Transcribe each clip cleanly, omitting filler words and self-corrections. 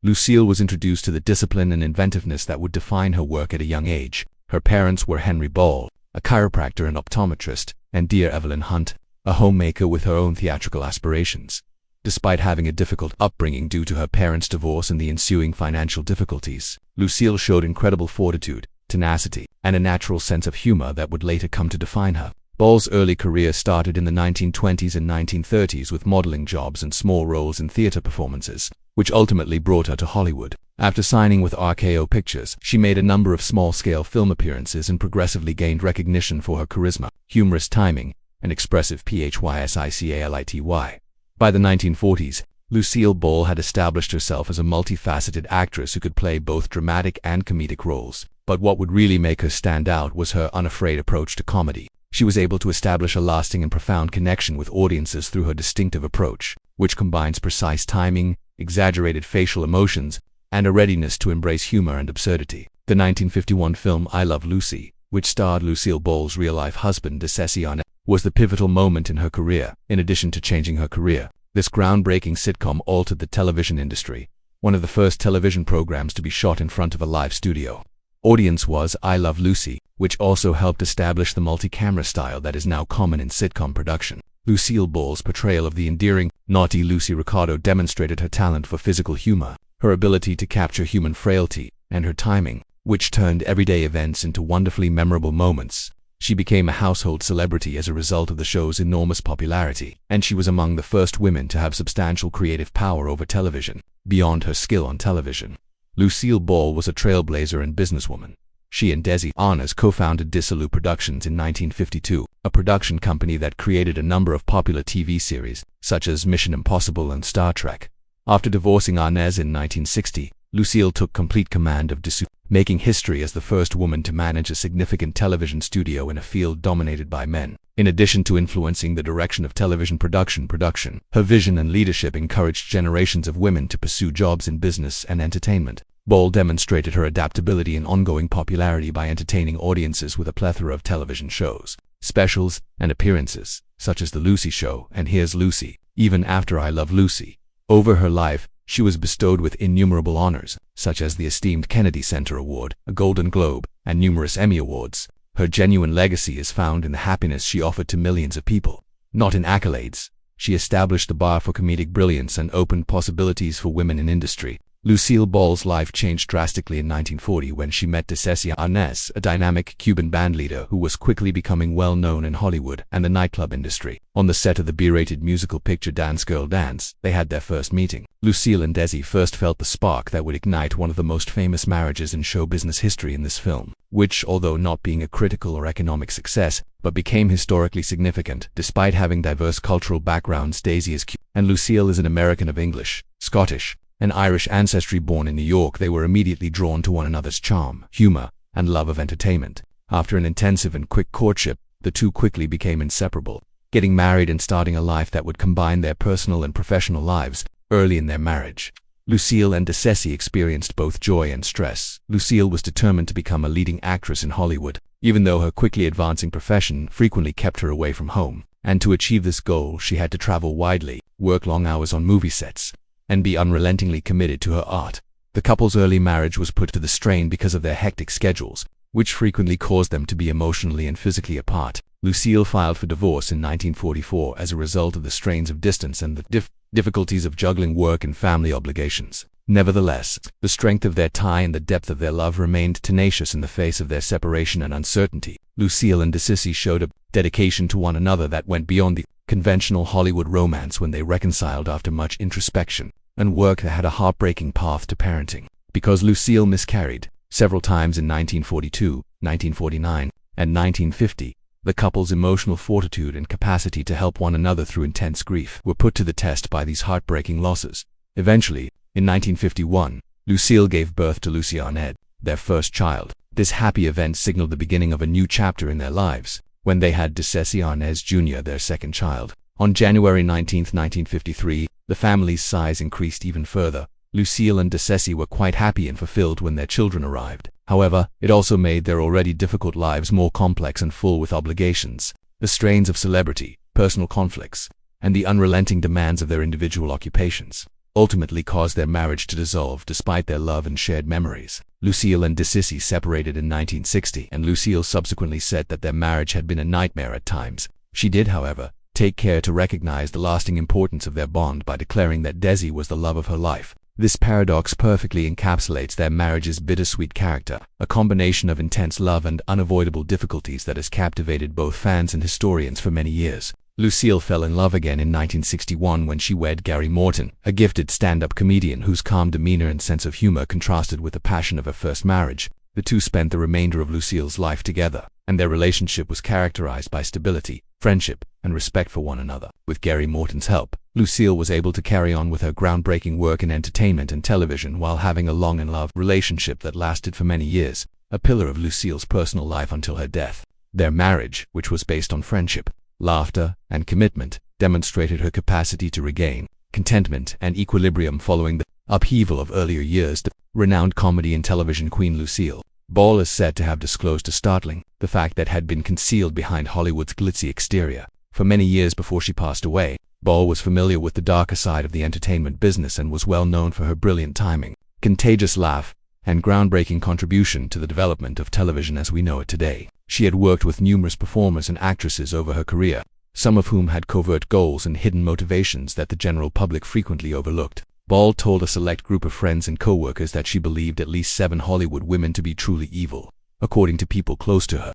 Lucille was introduced to the discipline and inventiveness that would define her work at a young age. Her parents were Henry Ball, a chiropractor and optometrist, and dear Evelyn Hunt, a homemaker with her own theatrical aspirations. Despite having a difficult upbringing due to her parents' divorce and the ensuing financial difficulties, Lucille showed incredible fortitude, tenacity, and a natural sense of humor that would later come to define her. Ball's early career started in the 1920s and 1930s with modeling jobs and small roles in theater performances, which ultimately brought her to Hollywood. After signing with RKO Pictures, she made a number of small-scale film appearances and progressively gained recognition for her charisma, humorous timing, and expressive physicality. By the 1940s, Lucille Ball had established herself as a multifaceted actress who could play both dramatic and comedic roles. But what would really make her stand out was her unafraid approach to comedy. She was able to establish a lasting and profound connection with audiences through her distinctive approach, which combines precise timing, exaggerated facial emotions, and a readiness to embrace humor and absurdity. The 1951 film I Love Lucy, which starred Lucille Ball's real-life husband DeCessie Arnaz, was the pivotal moment in her career. In addition to changing her career, this groundbreaking sitcom altered the television industry, one of the first television programs to be shot in front of a live studio. Audience was I Love Lucy, which also helped establish the multi-camera style that is now common in sitcom production. Lucille Ball's portrayal of the endearing, naughty Lucy Ricardo demonstrated her talent for physical humor, her ability to capture human frailty, and her timing, which turned everyday events into wonderfully memorable moments. She became a household celebrity as a result of the show's enormous popularity, and she was among the first women to have substantial creative power over television. Beyond her skill on television, Lucille Ball was a trailblazer and businesswoman. She and Desi Arnaz co-founded Dissolute Productions in 1952, a production company that created a number of popular TV series, such as Mission Impossible and Star Trek. After divorcing Arnaz in 1960, Lucille took complete command of Dissolute, making history as the first woman to manage a significant television studio in a field dominated by men. In addition to influencing the direction of television production, her vision and leadership encouraged generations of women to pursue jobs in business and entertainment. Ball demonstrated her adaptability and ongoing popularity by entertaining audiences with a plethora of television shows, specials, and appearances, such as The Lucy Show and Here's Lucy. Even after I Love Lucy, over her life, she was bestowed with innumerable honors, such as the esteemed Kennedy Center Award, a Golden Globe, and numerous Emmy Awards. Her genuine legacy is found in the happiness she offered to millions of people, not in accolades. She established the bar for comedic brilliance and opened possibilities for women in industry. Lucille Ball's life changed drastically in 1940 when she met DeCessie Arnaz, a dynamic Cuban bandleader who was quickly becoming well known in Hollywood and the nightclub industry. On the set of the B-rated musical picture Dance Girl Dance, they had their first meeting. Lucille and Desi first felt the spark that would ignite one of the most famous marriages in show business history in this film, which, although not being a critical or economic success, but became historically significant. Despite having diverse cultural backgrounds, Desi is Cuban and Lucille is an American of English, Scottish, and Irish ancestry. Born in New York, they were immediately drawn to one another's charm, humor, and love of entertainment. After an intensive and quick courtship, the two quickly became inseparable, getting married and starting a life that would combine their personal and professional lives. Early in their marriage, Lucille and DeCessie experienced both joy and stress. Lucille was determined to become a leading actress in Hollywood, even though her quickly advancing profession frequently kept her away from home. And to achieve this goal, she had to travel widely, work long hours on movie sets, and be unrelentingly committed to her art. The couple's early marriage was put to the strain because of their hectic schedules, which frequently caused them to be emotionally and physically apart. Lucille filed for divorce in 1944 as a result of the strains of distance and the difficulties of juggling work and family obligations. Nevertheless, the strength of their tie and the depth of their love remained tenacious in the face of their separation and uncertainty. Lucille and DeCessie showed a dedication to one another that went beyond the conventional Hollywood romance when they reconciled after much introspection and work that had a heartbreaking path to parenting. Because Lucille miscarried several times in 1942, 1949, and 1950, the couple's emotional fortitude and capacity to help one another through intense grief were put to the test by these heartbreaking losses. Eventually, in 1951, Lucille gave birth to Lucy Arnaz, their first child. This happy event signaled the beginning of a new chapter in their lives, when they had DeCessie Arnaz Jr., their second child. On January 19, 1953, the family's size increased even further. Lucille and DeCessie were quite happy and fulfilled when their children arrived. However, it also made their already difficult lives more complex and full with obligations. The strains of celebrity, personal conflicts, and the unrelenting demands of their individual occupations ultimately caused their marriage to dissolve despite their love and shared memories. Lucille and DeSissy separated in 1960, and Lucille subsequently said that their marriage had been a nightmare at times. She did, however, take care to recognize the lasting importance of their bond by declaring that Desi was the love of her life. This paradox perfectly encapsulates their marriage's bittersweet character, a combination of intense love and unavoidable difficulties that has captivated both fans and historians for many years. Lucille fell in love again in 1961 when she wed Gary Morton, a gifted stand-up comedian whose calm demeanor and sense of humor contrasted with the passion of her first marriage. The two spent the remainder of Lucille's life together, and their relationship was characterized by stability, friendship, and respect for one another. With Gary Morton's help, Lucille was able to carry on with her groundbreaking work in entertainment and television while having a long and loved relationship that lasted for many years, a pillar of Lucille's personal life until her death. Their marriage, which was based on friendship, laughter, and commitment, demonstrated her capacity to regain contentment and equilibrium following the upheaval of earlier years. The renowned comedy and television queen Lucille Ball is said to have disclosed a startling the fact that had been concealed behind Hollywood's glitzy exterior. For many years before she passed away, Ball was familiar with the darker side of the entertainment business and was well known for her brilliant timing, contagious laugh, and groundbreaking contribution to the development of television as we know it today. She had worked with numerous performers and actresses over her career, some of whom had covert goals and hidden motivations that the general public frequently overlooked. Ball told a select group of friends and co-workers that she believed at least 7 Hollywood women to be truly evil, according to people close to her.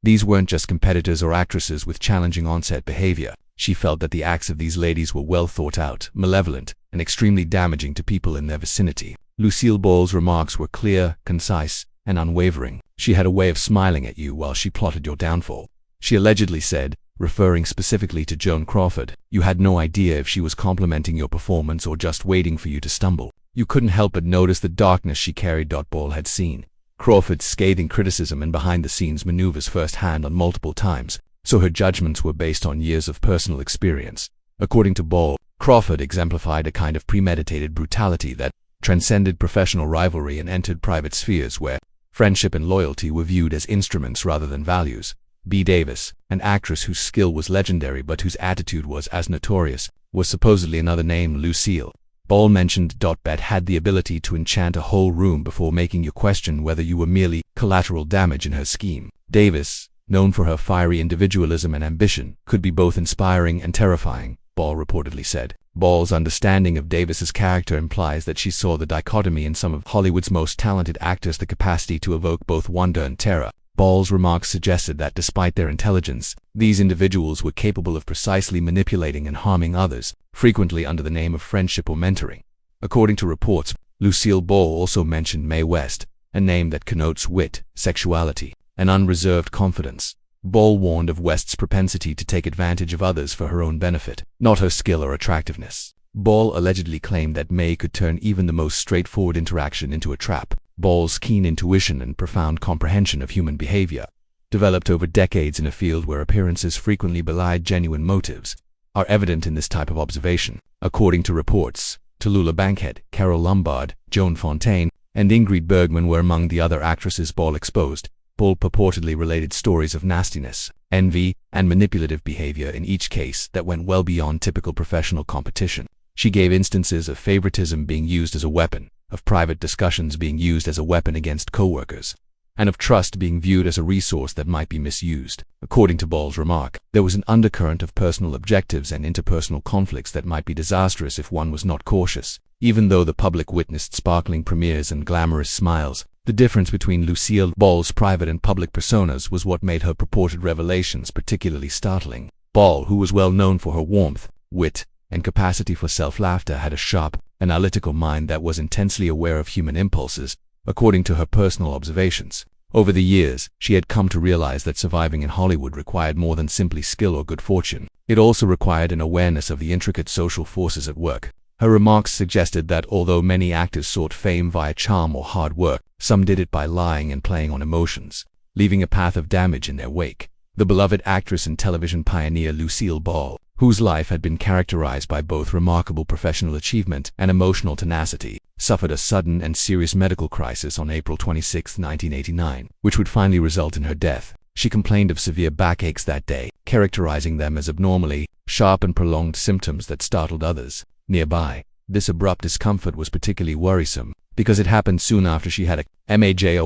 These weren't just competitors or actresses with challenging on-set behavior. She felt that the acts of these ladies were well thought out, malevolent, and extremely damaging to people in their vicinity. Lucille Ball's remarks were clear, concise, and unwavering. She had a way of smiling at you while she plotted your downfall. She allegedly said, referring specifically to Joan Crawford, "You had no idea if she was complimenting your performance or just waiting for you to stumble. You couldn't help but notice the darkness she carried." Ball had seen Crawford's scathing criticism and behind-the-scenes maneuvers firsthand on multiple times, so her judgments were based on years of personal experience. According to Ball, Crawford exemplified a kind of premeditated brutality that transcended professional rivalry and entered private spheres where friendship and loyalty were viewed as instruments rather than values. B. Davis, an actress whose skill was legendary but whose attitude was as notorious, was supposedly another name. Lucille Ball mentioned Bet had the ability to enchant a whole room before making you question whether you were merely collateral damage in her scheme. Davis, known for her fiery individualism and ambition, could be both inspiring and terrifying, Ball reportedly said. Ball's understanding of Davis's character implies that she saw the dichotomy in some of Hollywood's most talented actors, the capacity to evoke both wonder and terror. Ball's remarks suggested that despite their intelligence, these individuals were capable of precisely manipulating and harming others, frequently under the name of friendship or mentoring. According to reports, Lucille Ball also mentioned Mae West, a name that connotes wit, sexuality, and unreserved confidence. Ball warned of West's propensity to take advantage of others for her own benefit, not her skill or attractiveness. Ball allegedly claimed that Mae could turn even the most straightforward interaction into a trap. Ball's keen intuition and profound comprehension of human behavior, developed over decades in a field where appearances frequently belied genuine motives, are evident in this type of observation. According to reports, Tallulah Bankhead, Carole Lombard, Joan Fontaine, and Ingrid Bergman were among the other actresses Ball exposed. Ball purportedly related stories of nastiness, envy, and manipulative behavior in each case that went well beyond typical professional competition. She gave instances of favoritism being used as a weapon, of private discussions being used as a weapon against co-workers, and of trust being viewed as a resource that might be misused. According to Ball's remark, there was an undercurrent of personal objectives and interpersonal conflicts that might be disastrous if one was not cautious. Even though the public witnessed sparkling premieres and glamorous smiles, the difference between Lucille Ball's private and public personas was what made her purported revelations particularly startling. Ball, who was well known for her warmth, wit, and capacity for self-laughter, had a sharp, analytical mind that was intensely aware of human impulses, according to her personal observations. Over the years, she had come to realize that surviving in Hollywood required more than simply skill or good fortune. It also required an awareness of the intricate social forces at work. Her remarks suggested that although many actors sought fame via charm or hard work, some did it by lying and playing on emotions, leaving a path of damage in their wake. The beloved actress and television pioneer Lucille Ball, whose life had been characterized by both remarkable professional achievement and emotional tenacity, suffered a sudden and serious medical crisis on April 26, 1989, which would finally result in her death. She complained of severe backaches that day, characterizing them as abnormally sharp and prolonged symptoms that startled others. Nearby, This abrupt discomfort was particularly worrisome because it happened soon after she had a major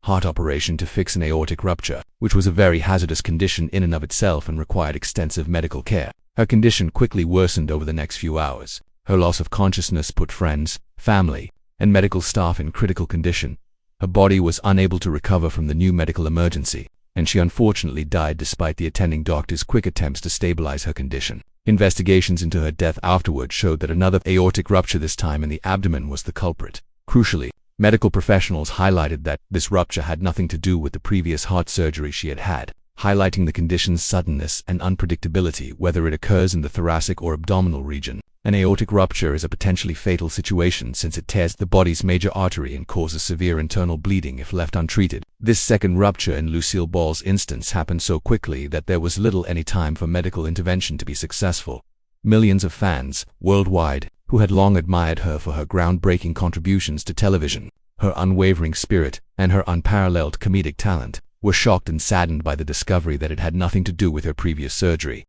heart operation to fix an aortic rupture, which was a very hazardous condition in and of itself and required extensive medical care. Her condition quickly worsened over the next few hours. Her loss of consciousness put friends, family, and medical staff in critical condition. Her body was unable to recover from the new medical emergency, and she unfortunately died despite the attending doctor's quick attempts to stabilize her condition. Investigations into her death afterward showed that another aortic rupture, this time in the abdomen, was the culprit. Crucially, medical professionals highlighted that this rupture had nothing to do with the previous heart surgery she had had, highlighting the condition's suddenness and unpredictability whether it occurs in the thoracic or abdominal region. An aortic rupture is a potentially fatal situation since it tears the body's major artery and causes severe internal bleeding if left untreated. This second rupture in Lucille Ball's instance happened so quickly that there was little any time for medical intervention to be successful. Millions of fans, worldwide, who had long admired her for her groundbreaking contributions to television, her unwavering spirit, and her unparalleled comedic talent, were shocked and saddened by the discovery that it had nothing to do with her previous surgery.